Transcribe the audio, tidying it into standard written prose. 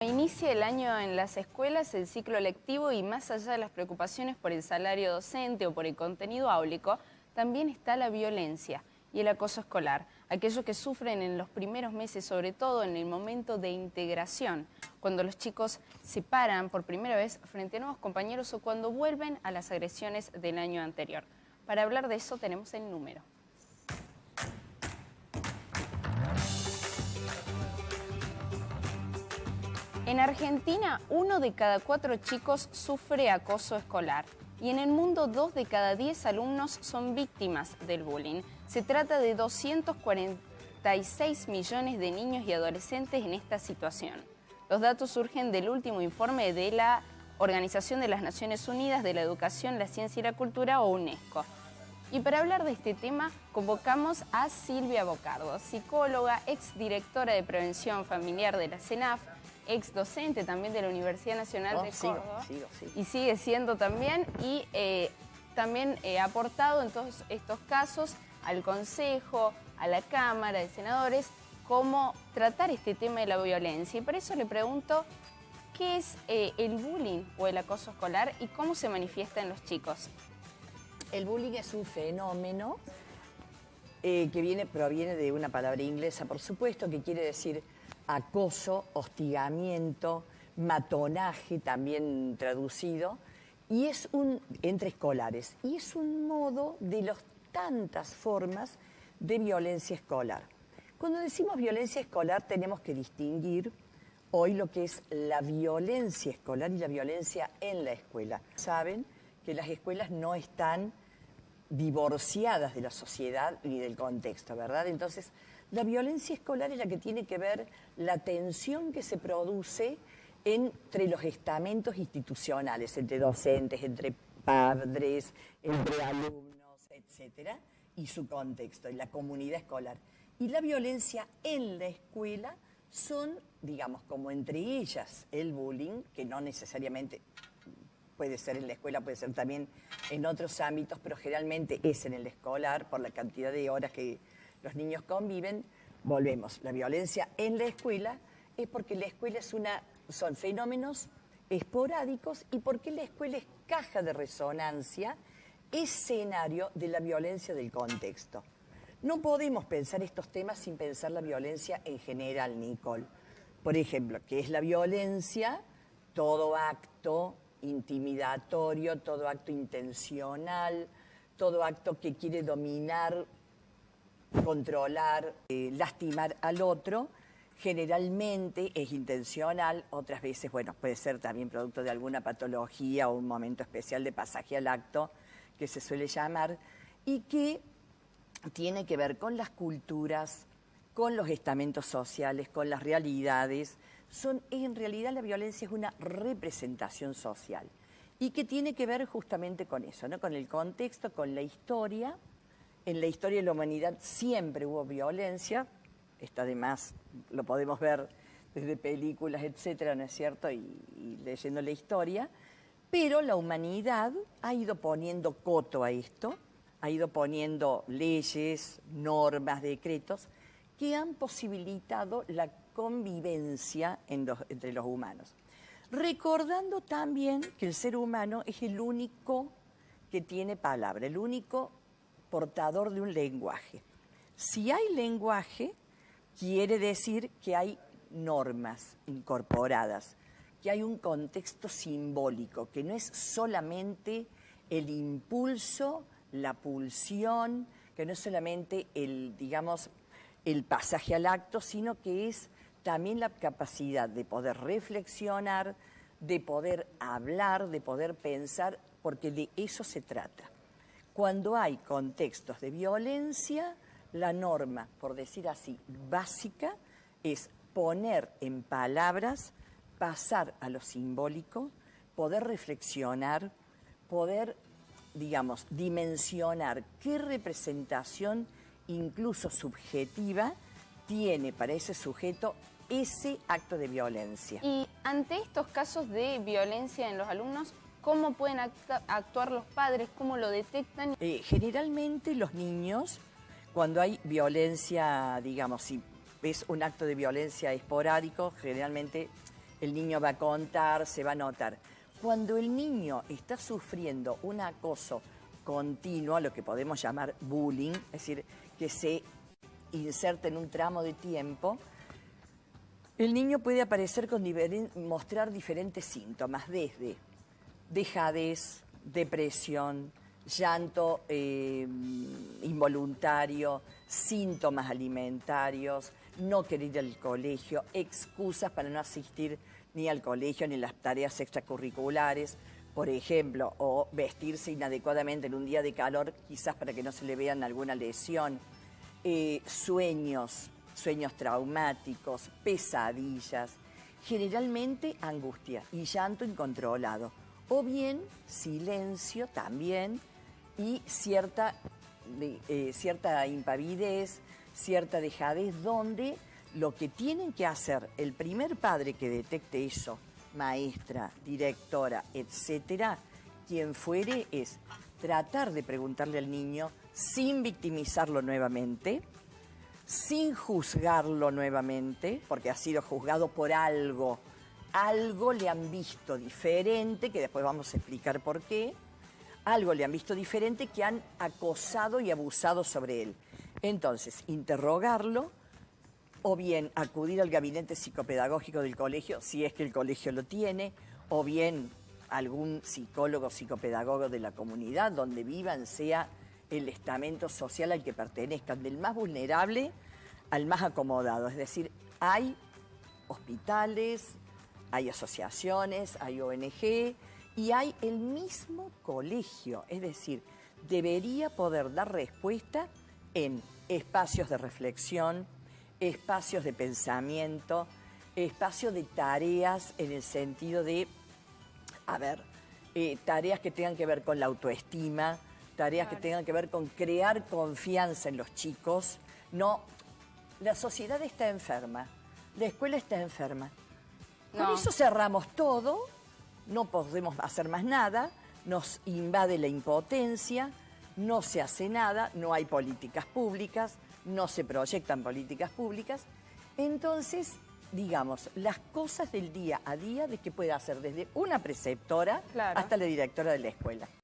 Inicia el año en las escuelas, el ciclo lectivo, y más allá de las preocupaciones por el salario docente o por el contenido áulico, también está la violencia y el acoso escolar, aquellos que sufren en los primeros meses, sobre todo en el momento de integración, cuando los chicos se paran por primera vez frente a nuevos compañeros o cuando vuelven a las agresiones del año anterior. Para hablar de eso tenemos el número. En Argentina, 1 de cada 4 chicos sufre acoso escolar y en el mundo 2 de cada 10 alumnos son víctimas del bullying. Se trata de 246 millones de niños y adolescentes en esta situación. Los datos surgen del último informe de la Organización de las Naciones Unidas de la Educación, la Ciencia y la Cultura, o UNESCO. Y para hablar de este tema, convocamos a Silvia Bocardo, psicóloga, exdirectora de Prevención Familiar de la CENAF, ex docente también de la Universidad Nacional de Córdoba. Sigo. Y sigue siendo también, y también aportado en todos estos casos al Consejo, a la Cámara de Senadores, cómo tratar este tema de la violencia. Y por eso le pregunto, ¿qué es el bullying o el acoso escolar y cómo se manifiesta en los chicos? El bullying es un fenómeno que proviene de una palabra inglesa, por supuesto, que quiere decir acoso, hostigamiento, matonaje, también traducido, y es entre escolares, y es un modo de las tantas formas de violencia escolar. Cuando decimos violencia escolar tenemos que distinguir hoy lo que es la violencia escolar y la violencia en la escuela. Saben que las escuelas no están divorciadas de la sociedad ni del contexto, ¿verdad? Entonces, la violencia escolar es la que tiene que ver la tensión que se produce entre los estamentos institucionales, entre docentes, entre padres, entre alumnos, etcétera, y su contexto, y la comunidad escolar. Y la violencia en la escuela son, digamos, como entre ellas el bullying, que no necesariamente puede ser en la escuela, puede ser también en otros ámbitos, pero generalmente es en el escolar, por la cantidad de horas que los niños conviven. Volvemos, la violencia en la escuela es porque la escuela son fenómenos esporádicos y porque la escuela es caja de resonancia, escenario de la violencia del contexto. No podemos pensar estos temas sin pensar la violencia en general, Nicole. Por ejemplo, ¿qué es la violencia? Todo acto intimidatorio, todo acto intencional, todo acto que quiere dominar, controlar, lastimar al otro. Generalmente es intencional, otras veces, bueno, puede ser también producto de alguna patología o un momento especial de pasaje al acto, que se suele llamar, y que tiene que ver con las culturas, con los estamentos sociales, con las realidades. En realidad la violencia es una representación social y que tiene que ver justamente con eso, ¿no? Con el contexto, con la historia. En la historia de la humanidad siempre hubo violencia, esto además lo podemos ver desde películas, etcétera, ¿no es cierto? Y leyendo la historia, pero la humanidad ha ido poniendo coto a esto, ha ido poniendo leyes, normas, decretos que han posibilitado la convivencia entre los humanos. Recordando también que el ser humano es el único que tiene palabra, el único portador de un lenguaje. Si hay lenguaje, quiere decir que hay normas incorporadas, que hay un contexto simbólico, que no es solamente el impulso, la pulsión, que no es solamente el pasaje al acto, sino que es también la capacidad de poder reflexionar, de poder hablar, de poder pensar, porque de eso se trata. Cuando hay contextos de violencia, la norma, por decir así, básica, es poner en palabras, pasar a lo simbólico, poder reflexionar, poder, dimensionar qué representación, incluso subjetiva, tiene para ese sujeto ese acto de violencia. Y ante estos casos de violencia en los alumnos, ¿cómo pueden actuar los padres? ¿Cómo lo detectan? Generalmente los niños, cuando hay violencia, si es un acto de violencia esporádico, generalmente el niño va a contar, se va a notar. Cuando el niño está sufriendo un acoso continuo, lo que podemos llamar bullying, es decir, que se inserta en un tramo de tiempo, el niño puede aparecer mostrar diferentes síntomas, desde dejadez, depresión, llanto involuntario, síntomas alimentarios, no querer ir al colegio, excusas para no asistir ni al colegio ni a las tareas extracurriculares, por ejemplo, o vestirse inadecuadamente en un día de calor, quizás para que no se le vean alguna lesión, sueños traumáticos, pesadillas, generalmente angustia y llanto incontrolado, o bien silencio también y cierta impavidez, cierta dejadez, donde lo que tienen que hacer el primer padre que detecte eso, maestra, directora, etcétera, quien fuere, es tratar de preguntarle al niño sin victimizarlo nuevamente, sin juzgarlo nuevamente, porque ha sido juzgado por algo le han visto diferente, que después vamos a explicar por qué, algo le han visto diferente que han acosado y abusado sobre él. Entonces, interrogarlo, o bien acudir al gabinete psicopedagógico del colegio, si es que el colegio lo tiene, o bien algún psicólogo, psicopedagogo de la comunidad donde vivan, sea el estamento social al que pertenezcan, del más vulnerable al más acomodado. Es decir, hay hospitales, hay asociaciones, hay ONG y hay el mismo colegio. Es decir, debería poder dar respuesta en espacios de reflexión, espacios de pensamiento, espacios de tareas en el sentido de, tareas que tengan que ver con la autoestima, tareas que tengan que ver con crear confianza en los chicos. No, la sociedad está enferma, la escuela está enferma. Con eso cerramos todo, no podemos hacer más nada, nos invade la impotencia, no se hace nada, no hay políticas públicas, no se proyectan políticas públicas. Entonces, digamos, las cosas del día a día de que puede hacer desde una preceptora hasta la directora de la escuela.